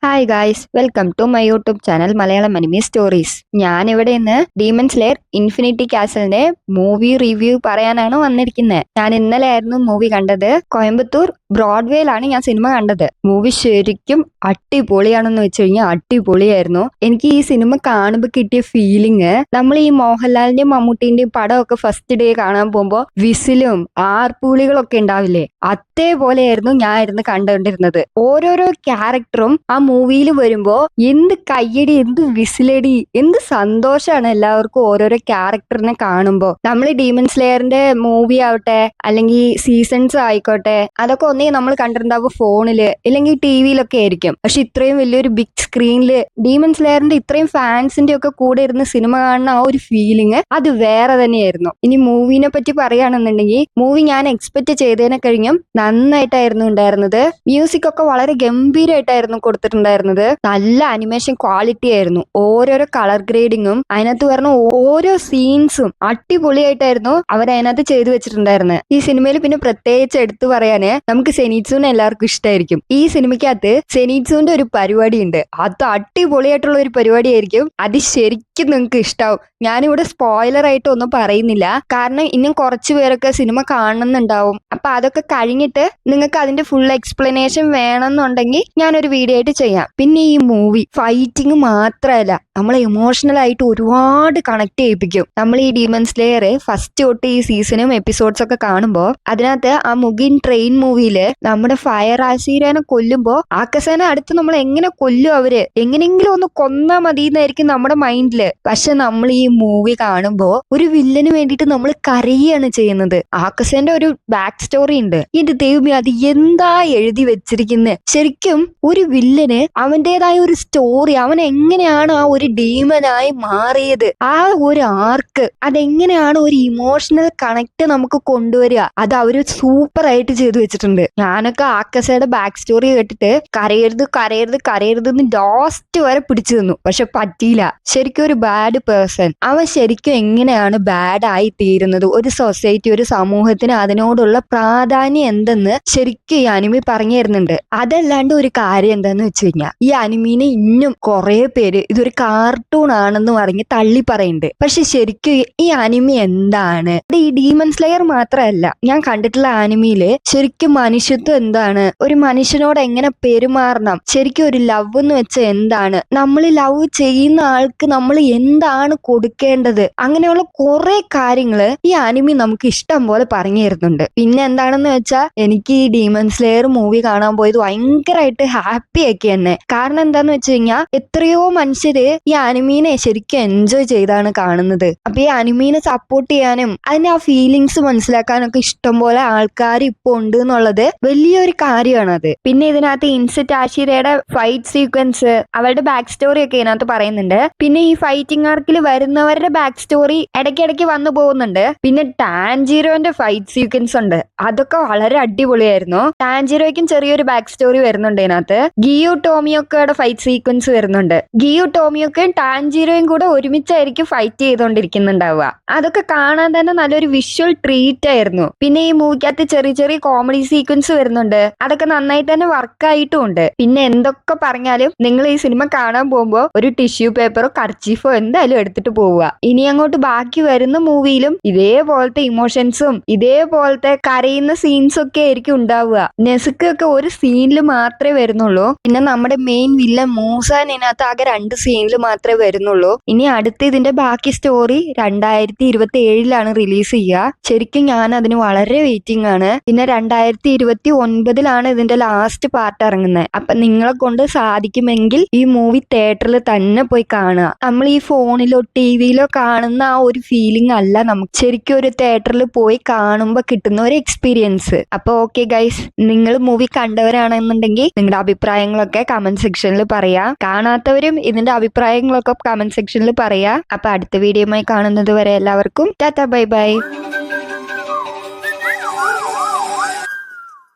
Hi guys, welcome to my YouTube channel Malayalam anime stories. ഞാൻ ഇവിടെ ഇന്ന് ഡീമൺ സ്ലെയർ ഇൻഫിനിറ്റി കാസലിന്റെ മൂവി റിവ്യൂ പറയാനാണ് വന്നിരിക്കുന്നത്. ഞാൻ ഇന്നലെ ആയിരുന്നു മൂവി കണ്ടത്. കോയമ്പത്തൂർ ബ്രോഡ്വേയിലാണ് ഞാൻ സിനിമ കണ്ടത്. മൂവി ശരിക്കും അടിപൊളിയാണെന്ന് വെച്ച് കഴിഞ്ഞാൽ അടിപൊളിയായിരുന്നു. എനിക്ക് ഈ സിനിമ കാണുമ്പോൾ കിട്ടിയ ഫീലിംഗ്, നമ്മൾ ഈ മോഹൻലാലിന്റെയും മമ്മൂട്ടിന്റെയും പടമൊക്കെ ഫസ്റ്റ് ഡേ കാണാൻ പോകുമ്പോൾ വിസിലും ആർപ്പുളികളൊക്കെ ഉണ്ടാവില്ലേ, അതേപോലെയായിരുന്നു ഞാൻ ഇരുന്ന് കണ്ടുകൊണ്ടിരുന്നത്. ഓരോരോ ക്യാരക്ടറും ആ മൂവിയിൽ വരുമ്പോ എന്ത് കയ്യടി, എന്ത് വിസിലടി, എന്ത് സന്തോഷമാണ് എല്ലാവർക്കും ഓരോരോ ക്യാരക്ടറിനെ കാണുമ്പോ. നമ്മൾ ഡീമൺ സ്ലെയറിന്റെ മൂവി ആവട്ടെ അല്ലെങ്കിൽ സീസൺസ് ആയിക്കോട്ടെ, അതൊക്കെ ഒന്നേ നമ്മൾ കണ്ടിട്ടുണ്ടാവും ഫോണില് ഇല്ലെങ്കിൽ ടി വിയിലൊക്കെ ആയിരിക്കും. പക്ഷെ ഇത്രയും വലിയൊരു ബിഗ് സ്ക്രീനില് ഡീമൺ സ്ലെയറിന്റെ ഇത്രയും ഫാൻസിന്റെ ഒക്കെ കൂടെ ഇരുന്ന് സിനിമ കാണുന്ന ആ ഒരു ഫീലിംഗ് അത് വേറെ തന്നെയായിരുന്നു. ഇനി മൂവിനെ പറ്റി പറയുകയാണെന്നുണ്ടെങ്കിൽ മൂവി ഞാൻ എക്സ്പെക്ട് ചെയ്തതിനെ കഴിഞ്ഞും നന്നായിട്ടായിരുന്നു ഉണ്ടായിരുന്നത്. മ്യൂസിക് ഒക്കെ വളരെ ഗംഭീരമായിട്ടായിരുന്നു കൊടുത്തിട്ടുണ്ടായിരുന്നത്. നല്ല അനിമേഷൻ ക്വാളിറ്റി ആയിരുന്നു. ഓരോരോ കളർ ഗ്രേഡിങ്ങും അതിനകത്ത് പറഞ്ഞ ഓരോ സീൻസും അടിപൊളിയായിട്ടായിരുന്നു അവരതിനകത്ത് ചെയ്തു വെച്ചിട്ടുണ്ടായിരുന്നത്. ഈ സിനിമയിൽ പിന്നെ പ്രത്യേകിച്ച് എടുത്തു പറയാന് നമുക്ക് സെനീറ്റ്സുവിനെ എല്ലാവർക്കും ഇഷ്ടമായിരിക്കും. ഈ സിനിമയ്ക്കകത്ത് സെനീറ്റ്സുവിന്റെ ഒരു പരിപാടി ഉണ്ട്. അത് അടിപൊളിയായിട്ടുള്ള ഒരു പരിപാടിയായിരിക്കും. അത് ശരിക്കും നിങ്ങൾക്ക് ഇഷ്ടാവും. ഞാനിവിടെ സ്പോയിലർ ആയിട്ട് ഒന്നും പറയുന്നില്ല, കാരണം ഇനിയും കുറച്ചു പേരൊക്കെ സിനിമ കാണുന്നുണ്ടാവും. അപ്പൊ അതൊക്കെ കഴിഞ്ഞിട്ട് നിങ്ങൾക്ക് അതിന്റെ ഫുൾ എക്സ്പ്ലനേഷൻ വേണമെന്നുണ്ടെങ്കിൽ ഞാനൊരു വീഡിയോ ആയിട്ട് ചെയ്യാം. പിന്നെ ഈ മൂവി ഫൈറ്റിംഗ് മാത്രമല്ല, നമ്മളെ ഇമോഷണൽ ആയിട്ട് ഒരുപാട് കണക്ട് ചെയ്യിപ്പിക്കും. നമ്മൾ ഈ ഡീമൺ സ്ലെയർ ഫസ്റ്റ് തൊട്ട് ഈ സീസണും എപ്പിസോഡ്സ് ഒക്കെ കാണുമ്പോൾ അതിനകത്ത് ആ മുഗിൻ ട്രെയിൻ മൂവിയില് നമ്മുടെ ഫയർ ആശീരനെ കൊല്ലുമ്പോ ആക്കസേനെ അടുത്ത് നമ്മൾ എങ്ങനെ കൊല്ലും, അവര് എങ്ങനെയെങ്കിലും ഒന്ന് കൊന്നാ മതി എന്നായിരിക്കും നമ്മുടെ മൈൻഡില്. പക്ഷെ നമ്മൾ ഈ മൂവി കാണുമ്പോ ഒരു വില്ലന് വേണ്ടിയിട്ട് നമ്മൾ കരയാണ് ചെയ്യുന്നത്. ആക്കസേന്റെ ഒരു ബാക്ക് സ്റ്റോറി ഉണ്ട്. ഇത് ദൈവമേ, അത് എന്താ എഴുതി വെച്ചിരിക്കുന്നത്. ശരിക്കും ഒരു വില്ലന് അവന്റേതായ ഒരു സ്റ്റോറി, അവൻ എങ്ങനെയാണ് ആ ഒരു ഡീമനായി മാറിയത്, ആ ഒരു ആർക്ക്, അതെങ്ങനെയാണ് ഒരു ഇമോഷണൽ കണക്ട് നമുക്ക് കൊണ്ടുവരിക, അത് അവര് സൂപ്പർ ആയിട്ട് ചെയ്തു വെച്ചിട്ടുണ്ട്. ഞാനൊക്കെ ആക്കസയുടെ ബാക്ക് സ്റ്റോറി കേട്ടിട്ട് കരയരുത് കരയരുത് കരയരുത് എന്ന് ലാസ്റ്റ് വരെ പിടിച്ചു നിന്നു. പക്ഷെ പറ്റിയില്ല. ശരിക്കും ഒരു ബാഡ് പേഴ്സൺ, അവൻ ശരിക്കും എങ്ങനെയാണ് ബാഡ് ആയി തീരുന്നത്, ഒരു സൊസൈറ്റി, ഒരു സമൂഹത്തിന് അതിനോടുള്ള പ്രാധാന്യം എന്തെന്ന് ശരിക്കും ഈ അനിമി പറഞ്ഞു തരുന്നുണ്ട്. അതല്ലാണ്ട് ഒരു കാര്യം എന്താന്ന് വെച്ച് കഴിഞ്ഞാൽ, ഈ അനിമീനെ ഇന്നും കുറെ പേര് ഇതൊരു കാർട്ടൂൺ ആണെന്ന് പറഞ്ഞ് തള്ളി പറയുന്നുണ്ട്. പക്ഷെ ശരിക്കും ഈ അനിമി എന്താണ്? അത് ഈ ഡീമൺ സ്ലെയർ മാത്രമല്ല, ഞാൻ കണ്ടിട്ടുള്ള അനിമിയില് ശരിക്കും മനുഷ്യത്വം എന്താണ്, ഒരു മനുഷ്യനോട് എങ്ങനെ പെരുമാറണം, ശരിക്കും ഒരു ലവ് എന്ന് വെച്ചാൽ എന്താണ്, നമ്മൾ ലവ് ചെയ്യുന്ന ആൾക്ക് നമ്മൾ എന്താണ് കൊടുക്കേണ്ടത്, അങ്ങനെയുള്ള കുറെ കാര്യങ്ങള് ഈ അനിമി നമുക്ക് ഇഷ്ടം പോലെ പറഞ്ഞു തരുന്നുണ്ട്. പിന്നെ എന്താണെന്ന് വെച്ചാൽ, എനിക്ക് ഈ ഡീമൺ സ്ലെയർ മൂവി കാണാൻ പോയത് ഭയങ്കരമായിട്ട് ഹാപ്പി ആക്കി എന്നെ. കാരണം എന്താന്ന് വെച്ച് കഴിഞ്ഞാൽ, എത്രയോ മനുഷ്യര് ഈ അനിമീനെ ശരിക്കും എൻജോയ് ചെയ്താണ് കാണുന്നത്. അപ്പൊ ഈ അനിമീനെ സപ്പോർട്ട് ചെയ്യാനും അതിന്റെ ആ ഫീലിങ്സ് മനസ്സിലാക്കാനും ഒക്കെ ഇഷ്ടം പോലെ ആൾക്കാർ ഇപ്പൊ ഉണ്ട് എന്നുള്ളത് വലിയൊരു കാര്യമാണത്. പിന്നെ ഇതിനകത്ത് ഇൻസെറ്റ് ആഷിരയുടെ ഫൈറ്റ് സീക്വൻസ്, അവളുടെ ബാക്ക് സ്റ്റോറി ഒക്കെ ഇതിനകത്ത് പറയുന്നുണ്ട്. പിന്നെ ഈ ഫൈറ്റിംഗ് ആർക്കിൽ വരുന്നവരുടെ ബാക്ക് സ്റ്റോറി ഇടയ്ക്കിടയ്ക്ക് വന്നു പോകുന്നുണ്ട്. പിന്നെ ടാൻജീറോന്റെ ഫൈറ്റ് സീക്വൻസ് ഉണ്ട്, അതൊക്കെ വളരെ അടിപൊളിയായിരുന്നു. ടാൻജീറോയ്ക്കും ചെറിയൊരു ബാക്ക് സ്റ്റോറി വരുന്നുണ്ട് ഇതിനകത്ത്. ഗിയു ടോമിയോക്കയുടെ ഫൈറ്റ് സീക്വൻസ് വരുന്നുണ്ട്. ഗിയു ടോമിയോക്കയും ടാൻജീറോയും കൂടെ ഒരുമിച്ചായിരിക്കും ഫൈറ്റ് ചെയ്തുകൊണ്ടിരിക്കുന്നുണ്ടാവുക. അതൊക്കെ കാണാൻ തന്നെ നല്ലൊരു വിഷ്വൽ ട്രീറ്റ് ആയിരുന്നു. പിന്നെ ഈ മൂവിക്കകത്ത് ചെറിയ ചെറിയ കോമഡി സീക്വൻസ് വരുന്നുണ്ട്, അതൊക്കെ നന്നായിട്ട് തന്നെ വർക്കായിട്ടും ഉണ്ട്. പിന്നെ എന്തൊക്കെ പറഞ്ഞാലും നിങ്ങൾ ഈ സിനിമ കാണാൻ പോകുമ്പോൾ ഒരു ടിഷ്യൂ പേപ്പറോ കർച്ചീഫോ എന്തായാലും എടുത്തിട്ട് പോവുക. ഇനി അങ്ങോട്ട് ബാക്കി വരുന്ന മൂവിയിലും ഇതേപോലത്തെ ഇമോഷൻസും ഇതേപോലത്തെ കരയുന്ന സീൻസ് ഒക്കെ ആയിരിക്കും ഉണ്ടാവുക. നെസുക്ക് ഒക്കെ ഒരു സീനിൽ മാത്രമേ വരുന്നുള്ളൂ. പിന്നെ നമ്മുടെ മെയിൻ വില്ലൻ മൂസാൻ ഇതിനകത്ത് ആകെ 2 സീനിൽ മാത്രമേ വരുന്നുള്ളൂ. ഇനി അടുത്ത് ഇതിന്റെ ബാക്കി സ്റ്റോറി 2027 റിലീസ് ചെയ്യുക. ശരിക്കും ഞാൻ അതിന് വളരെ വെയിറ്റിംഗ് ആണ്. പിന്നെ 2029 ഇതിന്റെ ലാസ്റ്റ് പാർട്ട് ഇറങ്ങുന്നത്. അപ്പൊ നിങ്ങളെ കൊണ്ട് സാധിക്കുമെങ്കിൽ ഈ മൂവി തിയേറ്ററിൽ തന്നെ പോയി കാണുക. നമ്മൾ ഈ ഫോണിലോ ടിവിയിലോ കാണുന്ന ആ ഒരു ഫീലിംഗ് അല്ല നമുക്ക് ശരിക്കും ഒരു തിയേറ്ററിൽ പോയി കാണുമ്പോൾ കിട്ടുന്ന ഒരു എക്സ്പീരിയൻസ്. അപ്പൊ ഓക്കെ ഗൈസ്, നിങ്ങൾ മൂവി കണ്ടവരാണെന്നുണ്ടെങ്കിൽ നിങ്ങളുടെ അഭിപ്രായങ്ങളൊക്കെ കമന്റ് സെക്ഷനിൽ പറയാ. കാണാത്തവരും ഇതിന്റെ അഭിപ്രായങ്ങളൊക്കെ കമന്റ് സെക്ഷനിൽ പറയാ. അപ്പൊ അടുത്ത വീഡിയോയുമായി കാണുന്നത് വരെ എല്ലാവർക്കും ടാറ്റാ ബൈ ബൈ.